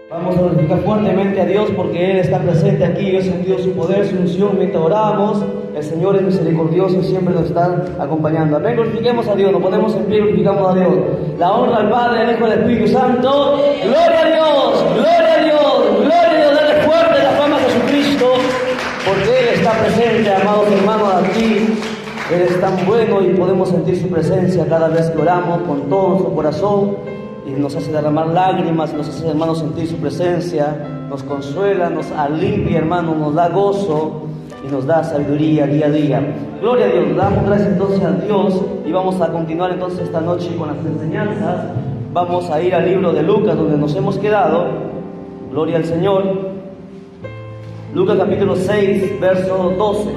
Vamos a glorificar fuertemente a Dios porque Él está presente aquí. Yo he sentido su poder, su unción mientras oramos. El Señor es misericordioso y siempre nos está acompañando. Amén. Glorifiquemos a Dios. Nos ponemos en pie y glorificamos a Dios. La honra al Padre, al Hijo y al Espíritu Santo. Gloria a Dios, gloria a Dios, gloria a Dios. Dale fuerte la fama a Jesucristo porque Él está presente, amados hermanos, aquí. Él es tan bueno y podemos sentir su presencia cada vez que oramos con todo nuestro corazón. Y nos hace derramar lágrimas, nos hace, hermanos, sentir su presencia, nos consuela, nos alivia, hermanos, nos da gozo y nos da sabiduría día a día. Gloria a Dios, damos gracias entonces a Dios y vamos a continuar entonces esta noche con las enseñanzas. Vamos a ir al libro de Lucas donde nos hemos quedado. Gloria al Señor. Lucas capítulo 6, verso 12.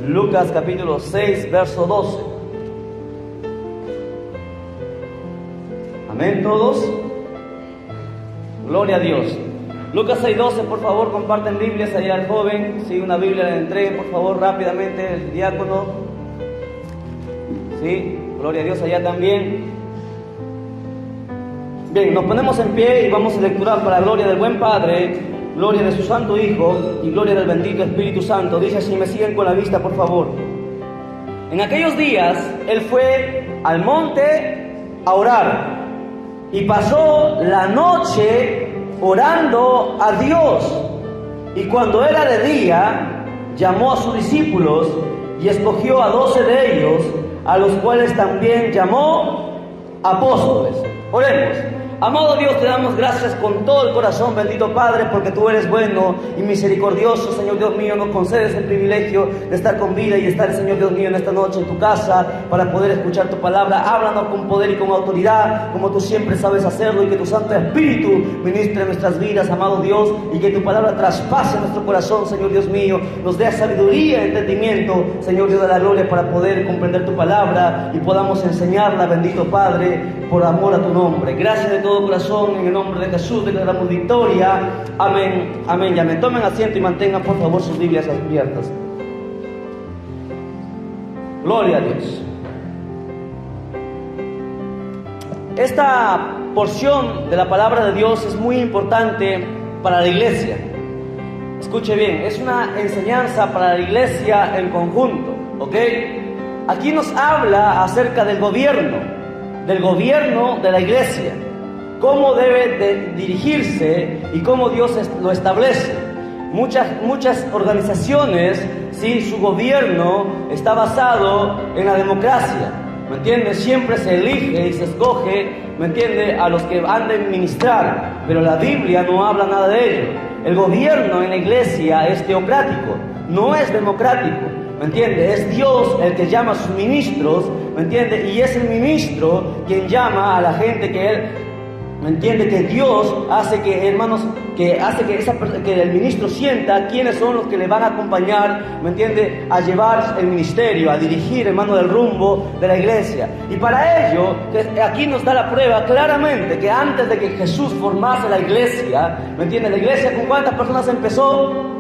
Lucas capítulo 6, verso 12. Amén, todos. Gloria a Dios. Lucas 6:12, por favor, comparten Biblias ahí al joven. Si una Biblia le entreguen, por favor, rápidamente, el diácono. Sí, gloria a Dios allá también. Bien, nos ponemos en pie y vamos a lecturar para la gloria del buen Padre, gloria de su Santo Hijo y gloria del bendito Espíritu Santo. Dice así, me siguen con la vista, por favor. En aquellos días, Él fue al monte a orar. Y pasó la noche orando a Dios. Y cuando era de día, llamó a sus discípulos y escogió a 12 de ellos, a los cuales también llamó apóstoles. Oremos. Amado Dios, te damos gracias con todo el corazón, bendito Padre, porque tú eres bueno y misericordioso, Señor Dios mío. Nos concedes el privilegio de estar con vida y estar, Señor Dios mío, en esta noche en tu casa para poder escuchar tu palabra. Háblanos con poder y con autoridad, como tú siempre sabes hacerlo, y que tu Santo Espíritu ministre nuestras vidas, amado Dios, y que tu palabra traspase nuestro corazón, Señor Dios mío. Nos dé sabiduría y entendimiento, Señor Dios de la gloria, para poder comprender tu palabra y podamos enseñarla, bendito Padre, por amor a tu nombre. Gracias de todo corazón, en el nombre de Jesús declaramos victoria. Amén, amén y amén. Tomen asiento y mantengan por favor sus Biblias abiertas. Gloria a Dios. Esta porción de la palabra de Dios es muy importante para la iglesia. Escuche bien, es una enseñanza para la iglesia en conjunto, ¿ok? Aquí nos habla acerca del gobierno de la iglesia, cómo debe de dirigirse y cómo Dios lo establece. Muchas organizaciones, sí, su gobierno está basado en la democracia, ¿me entiendes? Siempre se elige y se escoge, ¿me entiendes?, a los que han de ministrar, pero la Biblia no habla nada de ello. El gobierno en la iglesia es teocrático, no es democrático. ¿Me entiende? Es Dios el que llama a sus ministros, ¿me entiende? Y es el ministro quien llama a la gente que Él, ¿me entiende? Que Dios hace que, hermanos, que el ministro sienta quiénes son los que le van a acompañar, ¿me entiende? A llevar el ministerio, a dirigir, hermano, el rumbo de la iglesia. Y para ello, aquí nos da la prueba claramente que antes de que Jesús formase la iglesia, ¿me entiende? La iglesia, ¿con cuántas personas empezó?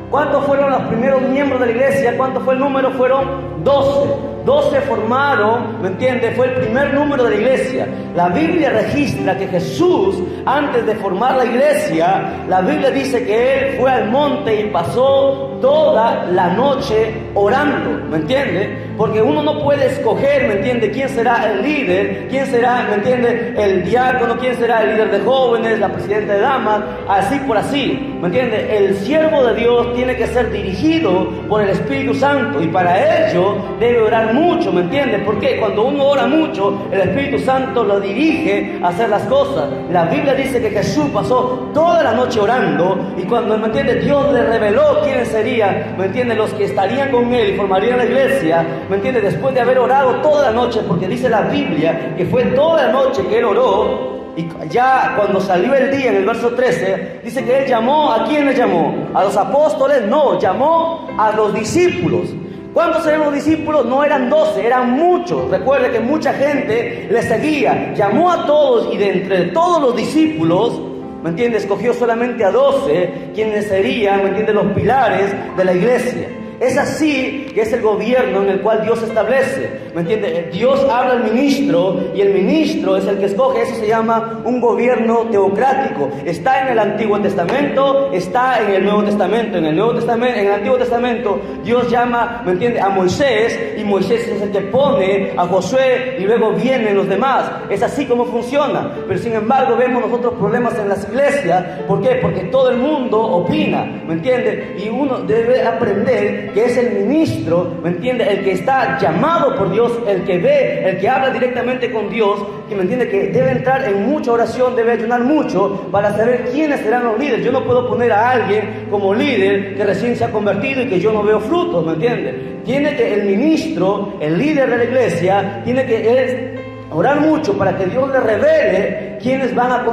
¿Cuántos fueron los primeros miembros de la iglesia? ¿Cuánto fue el número? Fueron 12. 12 formaron, ¿me entiende? Fue el primer número de la iglesia. La Biblia registra que Jesús, antes de formar la iglesia, la Biblia dice que Él fue al monte y pasó toda la noche orando, ¿me entiende? Porque uno no puede escoger, ¿me entiende?, quién será el líder, quién será, ¿me entiende?, el diácono, quién será el líder de jóvenes, la presidenta de damas, así por así, ¿me entiende? El siervo de Dios tiene que ser dirigido por el Espíritu Santo y para ello debe orar mucho, ¿me entiende? Porque cuando uno ora mucho, el Espíritu Santo lo dirige a hacer las cosas. La Biblia dice que Jesús pasó toda la noche orando y cuando, ¿me entiende?, Dios le reveló quiénes serían, ¿me entiende?, los que estarían con Él y formarían la iglesia, ¿me entiende?, después de haber orado toda la noche, porque dice la Biblia que fue toda la noche que Él oró. Y ya cuando salió el día, en el verso 13, dice que Él llamó, ¿a quién le llamó? ¿A los apóstoles? No, llamó a los discípulos. ¿Cuántos eran los discípulos? No eran 12, eran muchos. Recuerde que mucha gente le seguía. Llamó a todos y de entre todos los discípulos, ¿me entiendes?, escogió solamente a 12, quienes serían, ¿me entiendes?, los pilares de la iglesia. Es así que es el gobierno en el cual Dios establece, ¿me entiende? Dios habla al ministro y el ministro es el que escoge. Eso se llama un gobierno teocrático. Está en el Antiguo Testamento, está en el Nuevo Testamento. En el Antiguo Testamento Dios llama, ¿me entiende?, a Moisés, y Moisés es el que pone a Josué y luego vienen los demás. Es así como funciona. Pero sin embargo vemos nosotros problemas en las iglesias. ¿Por qué? Porque todo el mundo opina, ¿me entiende? Y uno debe aprender que es el ministro, ¿me entiende?, el que está llamado por Dios, el que ve, el que habla directamente con Dios, y me entiende que debe entrar en mucha oración, debe ayunar mucho para saber quiénes serán los líderes. Yo no puedo poner a alguien como líder que recién se ha convertido y que yo no veo frutos, ¿me entiende? Tiene que el ministro, el líder de la iglesia, tiene que orar mucho para que Dios le revele quiénes van a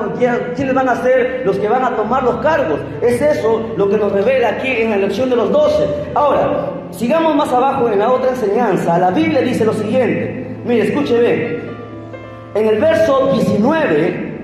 ser los que van a tomar los cargos. Es eso lo que nos revela aquí en la elección de los 12. Ahora, sigamos más abajo en la otra enseñanza. La Biblia dice lo siguiente. Mire, escuche bien. En el verso 19,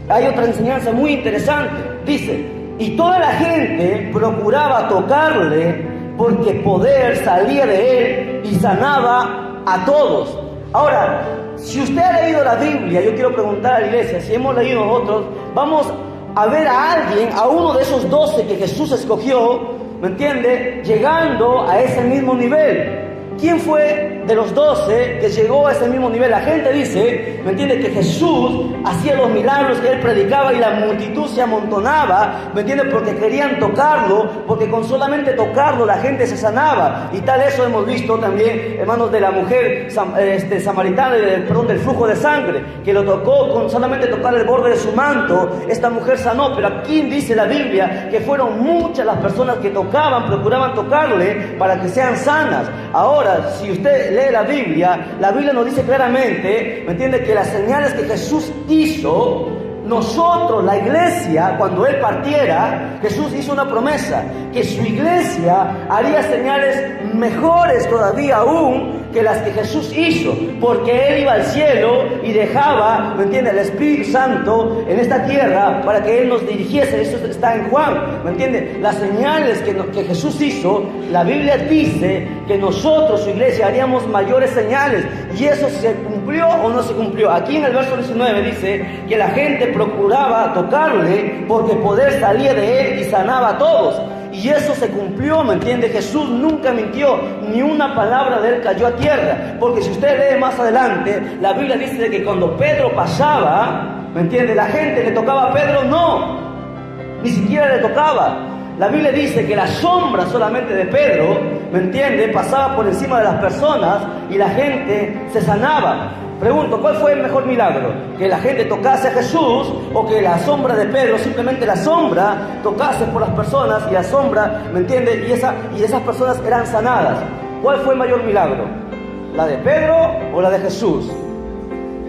hay otra enseñanza muy interesante. Dice: y toda la gente procuraba tocarle, porque poder salía de él y sanaba a todos. Ahora, si usted ha leído la Biblia, yo quiero preguntar a la iglesia, si hemos leído nosotros, vamos a ver a alguien, a uno de esos 12 que Jesús escogió, ¿me entiende?, llegando a ese mismo nivel. ¿Quién fue de los 12 que llegó a ese mismo nivel? La gente dice, ¿me entiende?, que Jesús hacía los milagros que él predicaba y la multitud se amontonaba, ¿me entiende?, porque querían tocarlo, porque con solamente tocarlo la gente se sanaba. Y tal eso hemos visto también, hermanos, de la mujer samaritana, del flujo de sangre, que lo tocó, con solamente tocar el borde de su manto, esta mujer sanó. Pero aquí dice la Biblia que fueron muchas las personas que procuraban tocarle para que sean sanas. Ahora, si usted lee la Biblia nos dice claramente, ¿me entiende?, que las señales que Jesús hizo, nosotros, la iglesia, cuando él partiera, Jesús hizo una promesa, que su iglesia haría señales mejores todavía aún que las que Jesús hizo, porque él iba al cielo y dejaba, ¿me entiende?, el Espíritu Santo en esta tierra para que él nos dirigiese. Eso está en Juan, ¿me entiende? Las señales que Jesús hizo, la Biblia dice que nosotros, su iglesia, haríamos mayores señales. ¿Y eso se cumplió o no se cumplió? Aquí en el verso 19 dice que la gente procuraba tocarle porque poder salía de él y sanaba a todos. Y eso se cumplió, ¿me entiende? Jesús nunca mintió, ni una palabra de él cayó a tierra. Porque si usted lee más adelante, la Biblia dice que cuando Pedro pasaba, ¿me entiende?, la gente le tocaba a Pedro, no, ni siquiera le tocaba. La Biblia dice que la sombra solamente de Pedro, ¿me entiende?, pasaba por encima de las personas y la gente se sanaba. Pregunto, ¿cuál fue el mejor milagro? ¿Que la gente tocase a Jesús o que la sombra de Pedro, simplemente la sombra, tocase por las personas y la sombra, ¿me entiende?, y esas personas eran sanadas? ¿Cuál fue el mayor milagro? ¿La de Pedro o la de Jesús?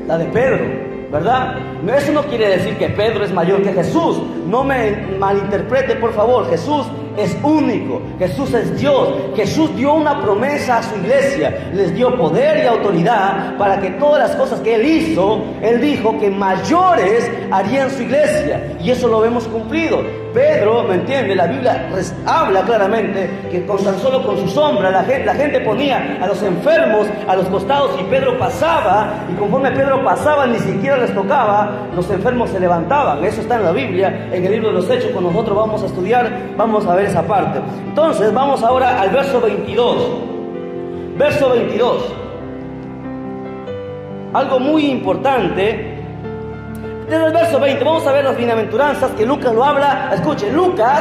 La de Pedro, ¿verdad? Eso no quiere decir que Pedro es mayor que Jesús. No me malinterprete, por favor. Jesús es único, Jesús es Dios. Jesús dio una promesa a su iglesia, les dio poder y autoridad para que todas las cosas que él hizo, él dijo que mayores harían su iglesia, y eso lo vemos cumplido. Pedro, ¿me entiende?, la Biblia habla claramente que con tan solo con su sombra la gente ponía a los enfermos a los costados y Pedro pasaba, y conforme Pedro pasaba ni siquiera les tocaba, los enfermos se levantaban. Eso está en la Biblia, en el libro de los Hechos. Cuando nosotros vamos a estudiar, vamos a ver esa parte. Entonces vamos ahora al verso 22. Verso 22. Algo muy importante. Desde el verso 20 vamos a ver las bienaventuranzas que Lucas lo habla. Escuchen, Lucas,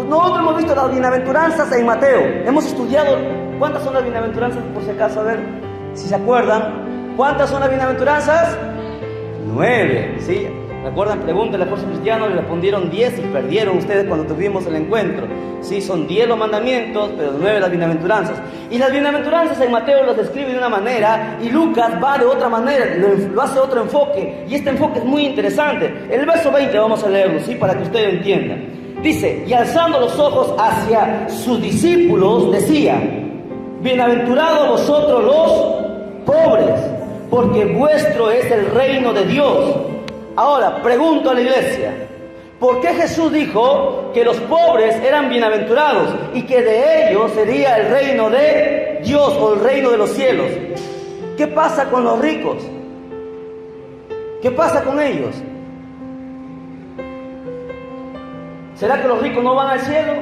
nosotros hemos visto las bienaventuranzas en Mateo. Hemos estudiado cuántas son las bienaventuranzas, por si acaso, a ver si se acuerdan. ¿Cuántas son las bienaventuranzas? 9, ¿sí? ¿Recuerdan? Pregúntenle al apóstol Cristiano, le respondieron 10 y perdieron ustedes cuando tuvimos el encuentro. Sí, son 10 los mandamientos, pero 9 las bienaventuranzas. Y las bienaventuranzas en Mateo las describe de una manera y Lucas va de otra manera, lo hace otro enfoque. Y este enfoque es muy interesante. El verso 20 vamos a leerlo, ¿sí? Para que ustedes entiendan. Dice: y alzando los ojos hacia sus discípulos, decía: bienaventurados vosotros los pobres, porque vuestro es el reino de Dios. Ahora, pregunto a la iglesia, ¿Por qué Jesús dijo que los pobres eran bienaventurados y que de ellos sería el reino de Dios o el reino de los cielos? ¿Qué pasa con los ricos? ¿Qué pasa con ellos? ¿Será que los ricos no van al cielo?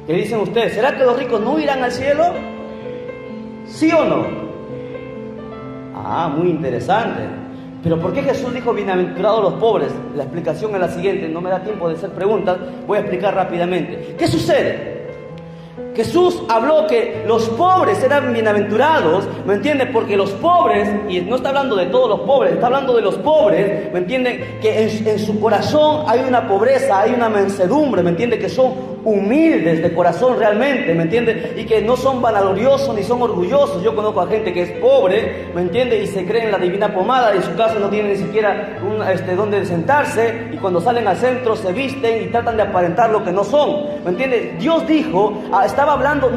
¿Qué dicen ustedes? ¿Será que los ricos no irán al cielo? ¿Sí o no? Muy interesante. Pero ¿por qué Jesús dijo bienaventurados los pobres? La explicación es la siguiente, no me da tiempo de hacer preguntas, voy a explicar rápidamente. ¿Qué sucede? Jesús habló que los pobres eran bienaventurados, ¿me entiendes? Porque los pobres, y no está hablando de todos los pobres, está hablando de los pobres, ¿me entienden? Que en su corazón hay una pobreza, hay una mansedumbre, ¿me entiendes? Que son humildes de corazón realmente, ¿me entiendes? Y que no son vanagloriosos ni son orgullosos. Yo conozco a gente que es pobre, ¿me entiendes? Y se cree en la divina pomada, y en su casa no tienen ni siquiera donde sentarse, y cuando salen al centro se visten y tratan de aparentar lo que no son, ¿me entiendes? Dios dijo, no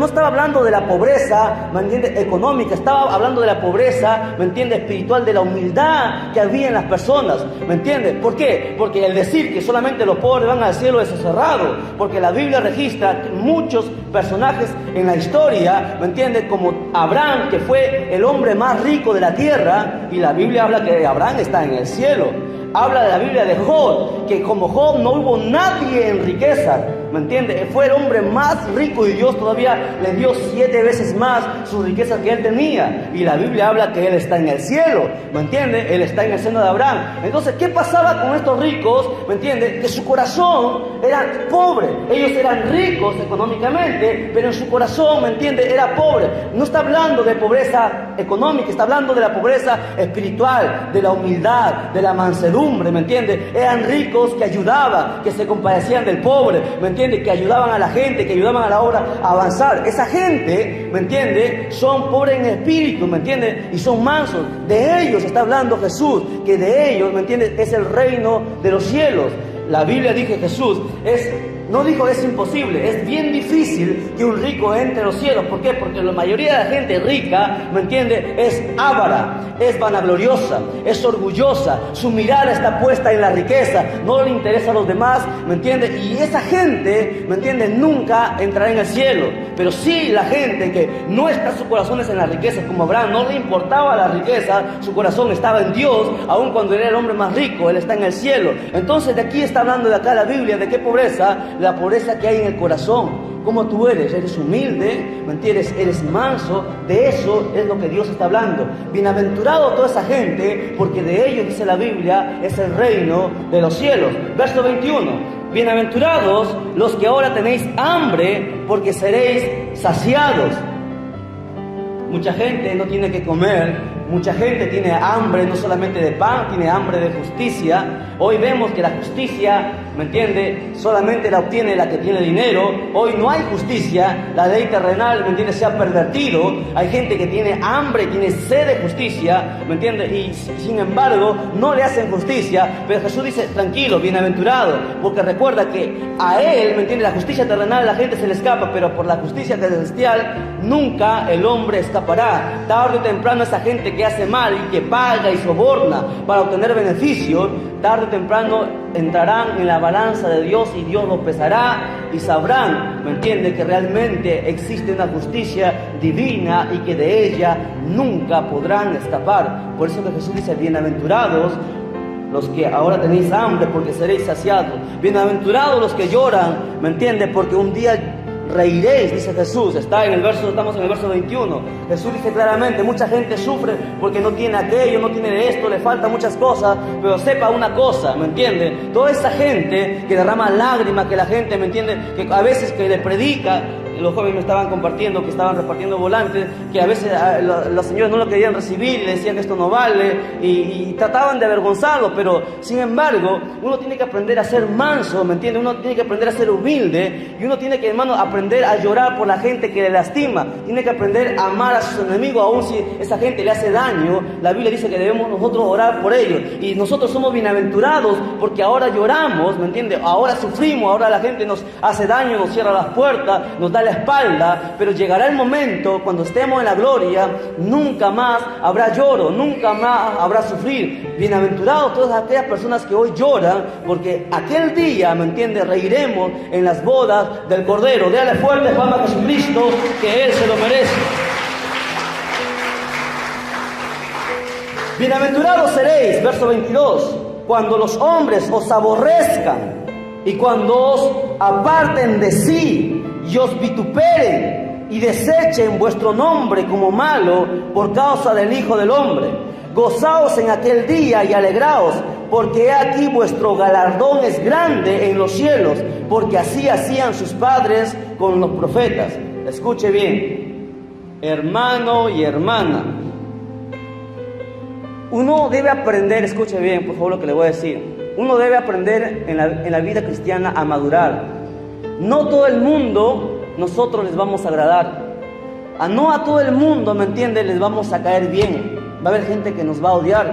estaba hablando de la pobreza, ¿me entiendes? Económica, estaba hablando de la pobreza, ¿me entiendes? Espiritual, de la humildad que había en las personas, ¿me entiendes? ¿Por qué? Porque el decir que solamente los pobres van al cielo es cerrado, porque la Biblia registra muchos personajes en la historia, ¿me entiendes? Como Abraham, que fue el hombre más rico de la tierra, y la Biblia habla que Abraham está en el cielo. Habla de la Biblia de Job, que como Job no hubo nadie en riqueza, ¿me entiendes? Fue el hombre más rico y Dios todavía le dio 7 veces más su riqueza que él tenía. Y la Biblia habla que él está en el cielo, ¿me entiendes? Él está en el seno de Abraham. Entonces, ¿qué pasaba con estos ricos? ¿Me entiendes? Que su corazón era pobre. Ellos eran ricos económicamente, pero en su corazón, ¿me entiendes? Era pobre. No está hablando de pobreza económica, está hablando de la pobreza espiritual, de la humildad, de la mansedumbre, ¿me entiendes? Eran ricos que ayudaban, que se compadecían del pobre, ¿me entiendes? Que ayudaban a la gente, que ayudaban a la obra a avanzar. Esa gente, ¿me entiendes? Son pobres en espíritu, ¿me entiendes? Y son mansos. De ellos está hablando Jesús, que de ellos, ¿me entiendes? Es el reino de los cielos. La Biblia dice Jesús, no dijo es imposible, es bien difícil que un rico entre a los cielos. ¿Por qué? Porque la mayoría de la gente rica, ¿me entiende? Es avara, es vanagloriosa, es orgullosa, su mirada está puesta en la riqueza, no le interesa a los demás, ¿me entiende? Y esa gente, ¿me entiende? Nunca entrará en el cielo. Pero sí la gente que no está su corazón es en la riqueza, como Abraham, no le importaba la riqueza, su corazón estaba en Dios, aun cuando era el hombre más rico, él está en el cielo. Entonces de aquí está hablando de acá la Biblia, ¿de qué pobreza? La pobreza que hay en el corazón. ¿Cómo tú eres humilde, ¿me entiendes? Eres manso, de eso es lo que Dios está hablando. Bienaventurado toda esa gente, porque de ellos, dice la Biblia, es el reino de los cielos. Verso 21, bienaventurados los que ahora tenéis hambre, porque seréis saciados. Mucha gente no tiene que comer. Mucha gente tiene hambre, no solamente de pan, tiene hambre de justicia. Hoy vemos que la justicia, ¿me entiende? Solamente la obtiene la que tiene dinero. Hoy no hay justicia, la ley terrenal, ¿me entiende? Se ha pervertido. Hay gente que tiene hambre, tiene sed de justicia, ¿me entiende? Y sin embargo, no le hacen justicia. Pero Jesús dice, tranquilo, bienaventurado, porque recuerda que a Él, ¿me entiende? La justicia terrenal la gente se le escapa, pero por la justicia celestial nunca el hombre escapará. Tarde o temprano esa gente que hace mal y que paga y soborna para obtener beneficios, tarde o temprano entrarán en la balanza de Dios y Dios los pesará y sabrán, ¿me entiende? Que realmente existe una justicia divina y que de ella nunca podrán escapar. Por eso que Jesús dice, bienaventurados los que ahora tenéis hambre, porque seréis saciados. Bienaventurados los que lloran, ¿me entiende? Porque un día reiréis, dice Jesús. Estamos en el verso 21. Jesús dice claramente, mucha gente sufre porque no tiene aquello, no tiene esto, le faltan muchas cosas, pero sepa una cosa, ¿me entiende? Toda esa gente que derrama lágrimas, que la gente, ¿me entiende? Que a veces que le predica, los jóvenes me estaban compartiendo que estaban repartiendo volantes, que a veces los señores no lo querían recibir y le decían que esto no vale y trataban de avergonzarlo, pero sin embargo uno tiene que aprender a ser manso, ¿me entiende? Uno tiene que aprender a ser humilde y uno tiene que, hermano, aprender a llorar por la gente que le lastima, tiene que aprender a amar a sus enemigos, aun si esa gente le hace daño. La Biblia dice que debemos nosotros orar por ellos y nosotros somos bienaventurados porque ahora lloramos, ¿me entiende? Ahora sufrimos, ahora la gente nos hace daño, nos cierra las puertas, nos da la espalda, pero llegará el momento cuando estemos en la gloria, nunca más habrá lloro, nunca más habrá sufrir. Bienaventurados todas aquellas personas que hoy lloran, porque aquel día, ¿me entiende?, reiremos en las bodas del Cordero. Déale fuerte palmas a Jesucristo, que Él se lo merece. Bienaventurados seréis, verso 22, cuando los hombres os aborrezcan y cuando os aparten de sí y os vituperen y desechen vuestro nombre como malo por causa del Hijo del Hombre. Gozaos en aquel día y alegraos, porque he aquí vuestro galardón es grande en los cielos, porque así hacían sus padres con los profetas. Escuche bien, hermano y hermana, uno debe aprender, escuche bien por favor lo que le voy a decir, uno debe aprender en la vida cristiana a madurar. No todo el mundo nosotros les vamos a agradar, no a todo el mundo, ¿me entiende?, les vamos a caer bien. Va a haber gente que nos va a odiar,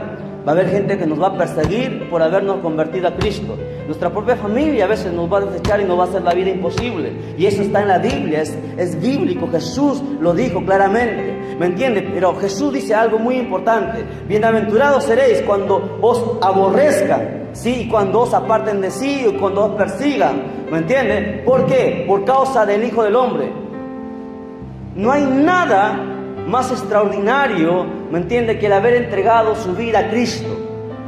va a haber gente que nos va a perseguir por habernos convertido a Cristo. Nuestra propia familia a veces nos va a desechar y nos va a hacer la vida imposible. Y eso está en la Biblia, es bíblico. Jesús lo dijo claramente, ¿me entiende? Pero Jesús dice algo muy importante: bienaventurados seréis cuando os aborrezcan, ¿sí? Y cuando os aparten de sí, y cuando os persigan, ¿me entiende? ¿Por qué? Por causa del Hijo del Hombre. No hay nada más extraordinario, ¿me entiende?, que el haber entregado su vida a Cristo.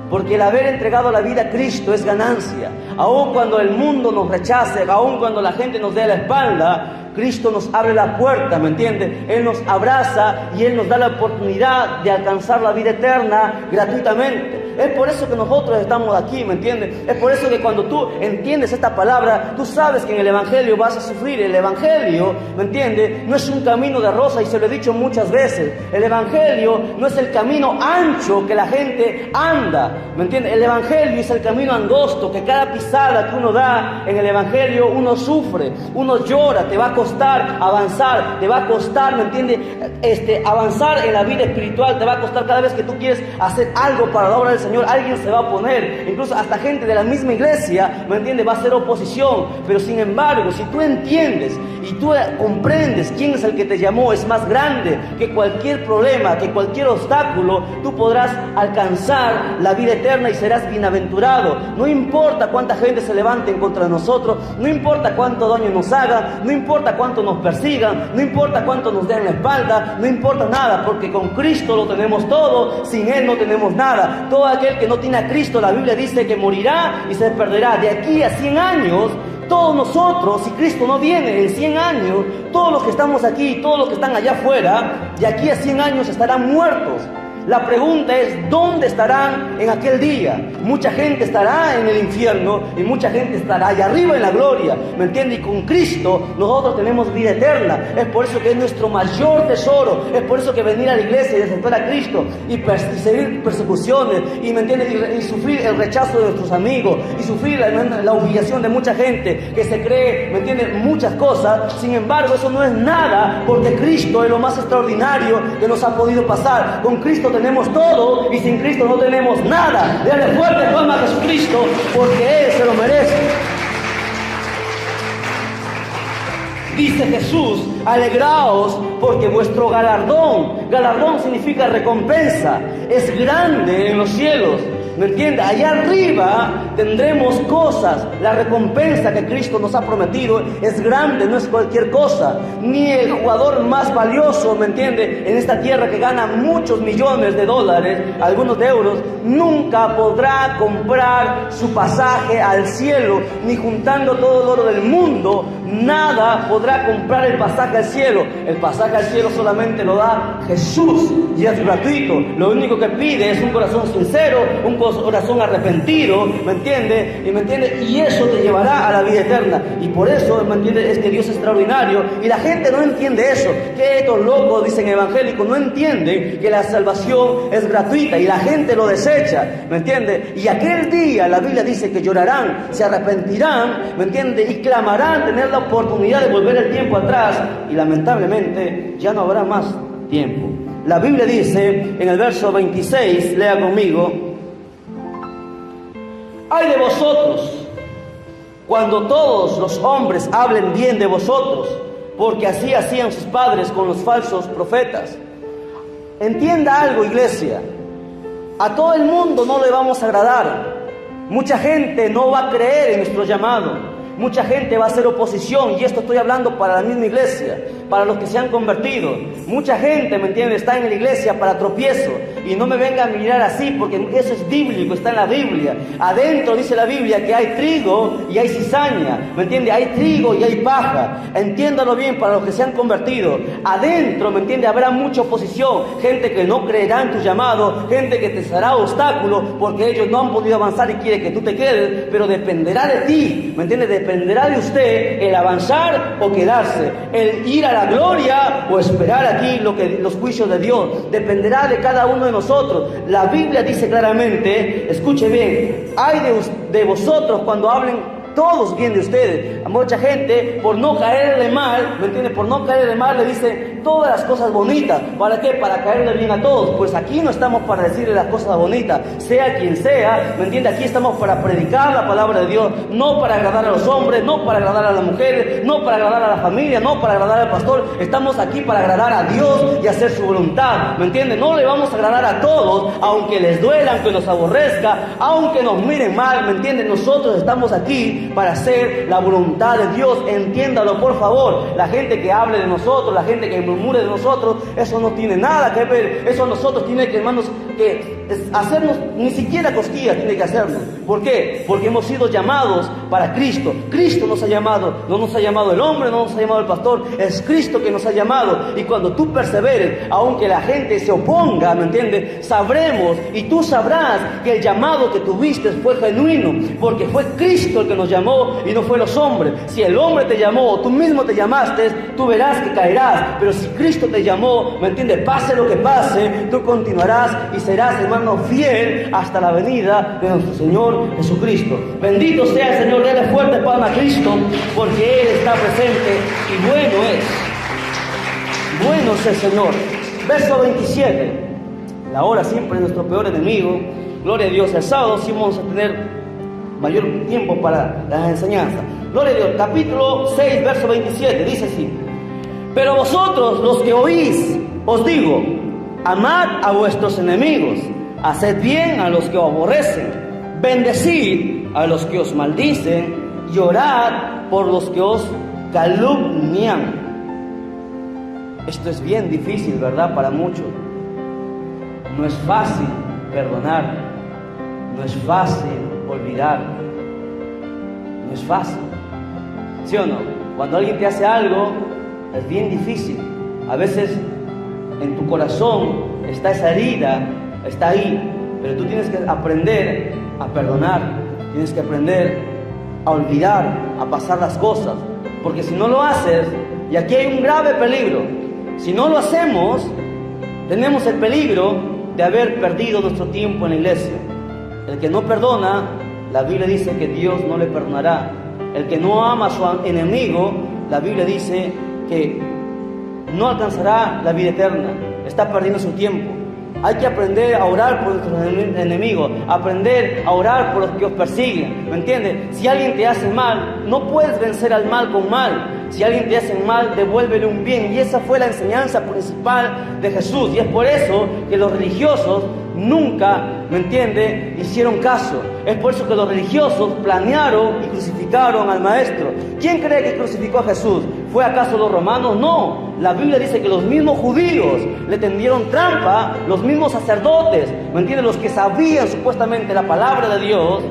Porque el haber entregado la vida a Cristo es ganancia. Aun cuando el mundo nos rechace, aun cuando la gente nos dé la espalda, Cristo nos abre la puerta, ¿me entiende? Él nos abraza y Él nos da la oportunidad de alcanzar la vida eterna gratuitamente. Es por eso que nosotros estamos aquí, ¿me entiendes? Es por eso que cuando tú entiendes esta palabra, tú sabes que en el Evangelio vas a sufrir. El Evangelio, ¿me entiendes?, no es un camino de rosa, y se lo he dicho muchas veces. El Evangelio no es el camino ancho que la gente anda, ¿me entiendes? El Evangelio es el camino angosto, que cada pisada que uno da en el Evangelio uno sufre, uno llora, te va a costar avanzar, te va a costar, ¿me entiendes?, avanzar en la vida espiritual, te va a costar cada vez que tú quieres hacer algo para la obra del Señor, alguien se va a oponer, incluso hasta gente de la misma iglesia, ¿me entiendes?, va a hacer oposición. Pero sin embargo, si tú entiendes y tú comprendes quién es el que te llamó, es más grande que cualquier problema, que cualquier obstáculo, tú podrás alcanzar la vida eterna y serás bienaventurado. No importa cuánta gente se levante en contra de nosotros, no importa cuánto daño nos haga, no importa cuánto nos persigan, no importa cuánto nos den la espalda, no importa nada, porque con Cristo lo tenemos todo, sin Él no tenemos nada. Todo aquel que no tiene a Cristo, la Biblia dice que morirá y se perderá. De aquí a 100 años, todos nosotros, si Cristo no viene en 100 años, todos los que estamos aquí, todos los que están allá afuera, de aquí a 100 años estarán muertos. La pregunta es, ¿dónde estarán en aquel día? Mucha gente estará en el infierno y mucha gente estará allá arriba en la gloria, ¿me entiendes? Y con Cristo nosotros tenemos vida eterna. Es por eso que es nuestro mayor tesoro. Es por eso que venir a la iglesia y aceptar a Cristo y seguir persecuciones y, ¿me entiendes?, y sufrir el rechazo de nuestros amigos y sufrir la humillación de mucha gente que se cree, ¿me entiendes?, muchas cosas. Sin embargo, eso no es nada, porque Cristo es lo más extraordinario que nos ha podido pasar. Con Cristo tenemos todo y sin Cristo no tenemos nada. Dale fuerte palmas a Jesucristo, porque Él se lo merece. Dice Jesús: alegraos porque vuestro galardón significa recompensa, es grande en los cielos. ¿Me entiendes? Allá arriba tendremos cosas. La recompensa que Cristo nos ha prometido es grande, no es cualquier cosa. Ni el jugador más valioso, ¿me entiendes?, en esta tierra, que gana muchos millones de dólares, algunos de euros, nunca podrá comprar su pasaje al cielo, ni juntando todo el oro del mundo, nada podrá comprar el pasaje al cielo. El pasaje al cielo solamente lo da Jesús y es gratuito. Lo único que pide es un corazón sincero, un corazón arrepentido, ¿me entiendes? Y eso te llevará a la vida eterna. Y por eso, ¿me entiendes?, es que Dios es extraordinario. Y la gente no entiende eso, que estos locos, dicen evangélicos, no entienden que la salvación es gratuita y la gente lo desecha, ¿me entiendes? Y aquel día la Biblia dice que llorarán, se arrepentirán, ¿me entiendes?, y clamarán tener la oportunidad de volver el tiempo atrás, y lamentablemente ya no habrá más tiempo. La Biblia dice en el verso 26, lea conmigo: ¡ay de vosotros cuando todos los hombres hablen bien de vosotros! porque así hacían sus padres con los falsos profetas. Entienda algo, iglesia, a todo el mundo no le vamos a agradar. Mucha gente no va a creer en nuestro llamado. Mucha gente va a hacer oposición, y esto estoy hablando para la misma iglesia, para los que se han convertido. Mucha gente, ¿me entiende?, está en la iglesia para tropiezo, y no me venga a mirar así, porque eso es bíblico, está en la Biblia. Adentro dice la Biblia que hay trigo y hay cizaña, ¿me entiende? Hay trigo y hay paja. Entiéndalo bien para los que se han convertido. Adentro, ¿me entiende?, habrá mucha oposición, gente que no creerá en tu llamado, gente que te será obstáculo, porque ellos no han podido avanzar y quiere que tú te quedes, pero dependerá de ti, ¿me entiende? Dependerá de usted el avanzar o quedarse, el ir a la gloria o esperar aquí los juicios de Dios. Dependerá de cada uno de nosotros. La Biblia dice claramente, escuche bien, hay de vosotros cuando hablen todos bien de ustedes. A mucha gente, por no caerle mal, ¿me entiende?, por no caerle mal, le dicen todas las cosas bonitas. ¿Para qué? Para caerle bien a todos. Pues aquí no estamos para decirle las cosas bonitas, sea quien sea, ¿me entiende? Aquí estamos para predicar la palabra de Dios, no para agradar a los hombres, no para agradar a las mujeres, no para agradar a la familia, no para agradar al pastor. Estamos aquí para agradar a Dios y hacer su voluntad, ¿me entiende? No le vamos a agradar a todos, aunque les duela, aunque nos aborrezca, aunque nos miren mal, ¿me entiende? Nosotros estamos aquí para hacer la voluntad de Dios. Entiéndalo, por favor. La gente que hable de nosotros, la gente que murmure de nosotros, eso no tiene nada que ver. Eso nosotros tiene que, hermanos, que hacernos, ni siquiera cosquillas tiene que hacernos. ¿Por qué? Porque hemos sido llamados para Cristo. Cristo nos ha llamado, no nos ha llamado el hombre, no nos ha llamado el pastor, es Cristo que nos ha llamado. Y cuando tú perseveres, aunque la gente se oponga, ¿me entiendes?, sabremos y tú sabrás que el llamado que tuviste fue genuino, porque fue Cristo el que nos llamó y no fue los hombres. Si el hombre te llamó o tú mismo te llamaste, tú verás que caerás, pero si Cristo te llamó, ¿me entiendes?, pase lo que pase, tú continuarás y serás, hermano, fiel hasta la venida de nuestro Señor Jesucristo. Bendito sea el Señor. Dele fuerte palma a Cristo, porque Él está presente y bueno es. Bueno es el Señor. Verso 27. La hora siempre es nuestro peor enemigo. Gloria a Dios. El sábado sí vamos a tener mayor tiempo para las enseñanzas. Gloria a Dios. Capítulo 6, verso 27. Dice así: pero vosotros, los que oís, os digo, amad a vuestros enemigos, haced bien a los que os aborrecen, bendecid a los que os maldicen, y orad por los que os calumnian. Esto es bien difícil, ¿verdad?, para muchos. No es fácil perdonar, no es fácil olvidar, no es fácil, ¿sí o no? Cuando alguien te hace algo, es bien difícil. A veces en tu corazón está esa herida, está ahí, pero tú tienes que aprender a perdonar, tienes que aprender a olvidar, a pasar las cosas, porque si no lo haces, y aquí hay un grave peligro, si no lo hacemos, tenemos el peligro de haber perdido nuestro tiempo en la iglesia. El que no perdona, la Biblia dice que Dios no le perdonará. El que no ama a su enemigo, la Biblia dice que no alcanzará la vida eterna, está perdiendo su tiempo. Hay que aprender a orar por nuestros enemigos, aprender a orar por los que os persiguen, ¿me entiendes? Si alguien te hace mal, no puedes vencer al mal con mal. Si alguien te hace mal, devuélvele un bien. Y esa fue la enseñanza principal de Jesús. Y es por eso que los religiosos nunca, ¿me entiende?, hicieron caso. Es por eso que los religiosos planearon y crucificaron al Maestro. ¿Quién cree que crucificó a Jesús? ¿Fue acaso los romanos? No. La Biblia dice que los mismos judíos le tendieron trampa, los mismos sacerdotes, ¿me entiende?, los que sabían supuestamente la palabra de Dios.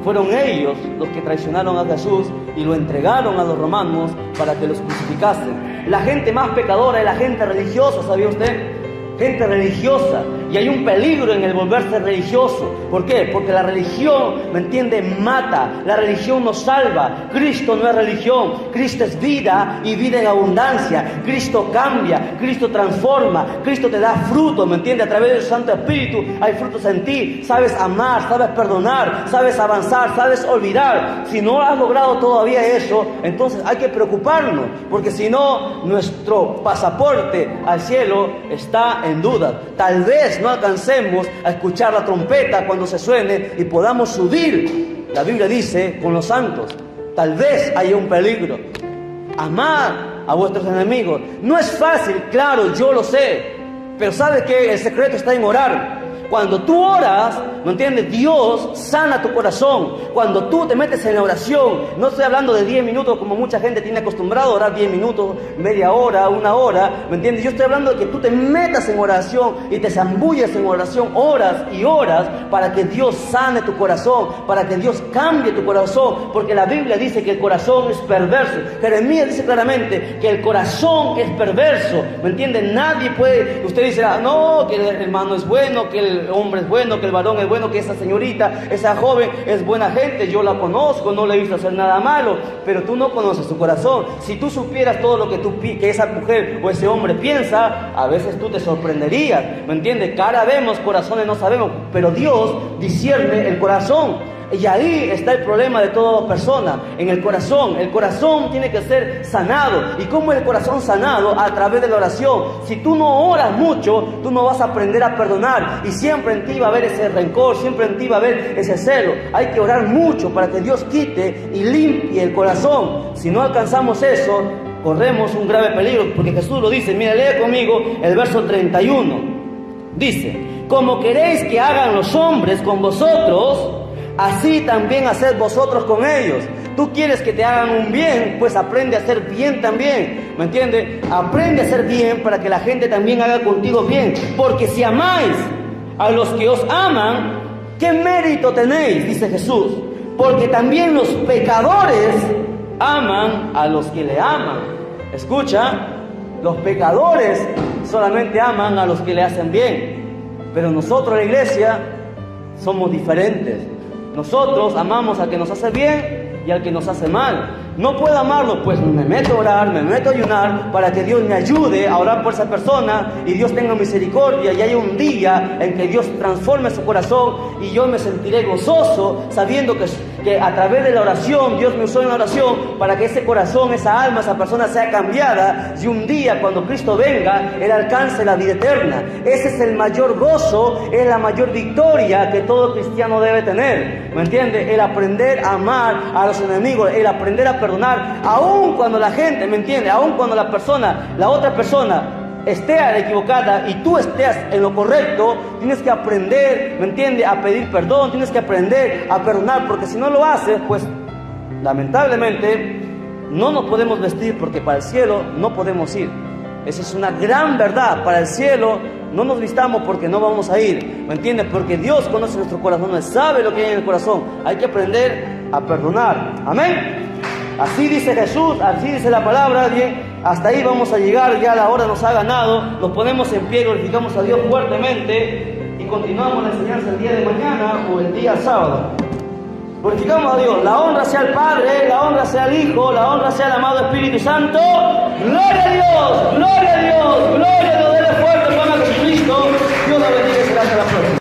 Fueron ellos los que traicionaron a Jesús y lo entregaron a los romanos para que los crucificasen. La gente más pecadora es la gente religiosa, ¿sabía usted? Gente religiosa. Y hay un peligro en el volverse religioso. ¿Por qué? Porque la religión, ¿me entiende?, mata. La religión nos salva. Cristo no es religión. Cristo es vida y vida en abundancia. Cristo cambia, Cristo transforma, Cristo te da frutos, ¿me entiende? A través del Santo Espíritu hay frutos en ti. Sabes amar, sabes perdonar, sabes avanzar, sabes olvidar. Si no has logrado todavía eso, entonces hay que preocuparnos, porque si no, nuestro pasaporte al cielo está en duda. Tal vez no alcancemos a escuchar la trompeta cuando se suene y podamos subir, la Biblia dice, con los santos. Tal vez haya un peligro. Amar a vuestros enemigos. No es fácil, claro, yo lo sé, pero ¿sabes qué? El secreto está en orar. Cuando tú oras, ¿me entiendes? Dios sana tu corazón. Cuando tú te metes en la oración, no estoy hablando de 10 minutos como mucha gente tiene acostumbrado a orar 10 minutos, media hora, una hora, ¿me entiendes? Yo estoy hablando de que tú te metas en oración y te zambullas en oración horas y horas para que Dios sane tu corazón, para que Dios cambie tu corazón, porque la Biblia dice que el corazón es perverso. Jeremías dice claramente que el corazón es perverso, ¿me entiendes? Nadie puede, usted dice, no, que el hermano es bueno, que el hombre es bueno, que el varón es bueno, que esa señorita, esa joven es buena gente, yo la conozco, no le he visto hacer nada malo, pero tú no conoces su corazón. Si tú supieras todo lo que esa mujer o ese hombre piensa, a veces tú te sorprenderías, ¿me entiendes? Cara vemos, corazones no sabemos, pero Dios discierne el corazón. Y ahí está el problema de toda persona, en el corazón. El corazón tiene que ser sanado. ¿Y cómo es el corazón sanado? A través de la oración. Si tú no oras mucho, tú no vas a aprender a perdonar. Y siempre en ti va a haber ese rencor, siempre en ti va a haber ese celo. Hay que orar mucho para que Dios quite y limpie el corazón. Si no alcanzamos eso, corremos un grave peligro, porque Jesús lo dice. Mira, lee conmigo el verso 31. Dice, como queréis que hagan los hombres con vosotros, así también haced vosotros con ellos. Tú quieres que te hagan un bien, pues aprende a hacer bien también, ¿me entiendes? Aprende a hacer bien para que la gente también haga contigo bien. Porque si amáis a los que os aman, ¿qué mérito tenéis? Dice Jesús. Porque también los pecadores aman a los que le aman. Escucha, los pecadores solamente aman a los que le hacen bien. Pero nosotros, la iglesia, somos diferentes. Nosotros amamos al que nos hace bien y al que nos hace mal. No puedo amarlo, pues me meto a orar, me meto a ayunar para que Dios me ayude a orar por esa persona y Dios tenga misericordia y haya un día en que Dios transforme su corazón y yo me sentiré gozoso sabiendo que a través de la oración, Dios me usó en la oración para que ese corazón, esa alma, esa persona sea cambiada y un día cuando Cristo venga, Él alcance la vida eterna. Ese es el mayor gozo, es la mayor victoria que todo cristiano debe tener, ¿me entiende? El aprender a amar a los enemigos, el aprender a perdonar, aun cuando la gente, ¿me entiende? Aun cuando la otra persona esté a la equivocada y tú estés en lo correcto, tienes que aprender, ¿me entiende? A pedir perdón, tienes que aprender a perdonar, porque si no lo haces, pues lamentablemente no nos podemos vestir, porque para el cielo no podemos ir. Esa es una gran verdad. Para el cielo no nos vistamos porque no vamos a ir, ¿me entiendes? Porque Dios conoce nuestro corazón, Él sabe lo que hay en el corazón. Hay que aprender a perdonar. Amén. Así dice Jesús, así dice la palabra. Bien, hasta ahí vamos a llegar, ya la hora nos ha ganado. Nos ponemos en pie, glorificamos a Dios fuertemente y continuamos la enseñanza el día de mañana o el día sábado. Glorificamos a Dios. La honra sea al Padre, la honra sea al Hijo, la honra sea al amado Espíritu Santo. Gloria a Dios, gloria a Dios, gloria a Dios. Dele fuerte, hermano Jesucristo. Dios la bendiga y será hasta la próxima.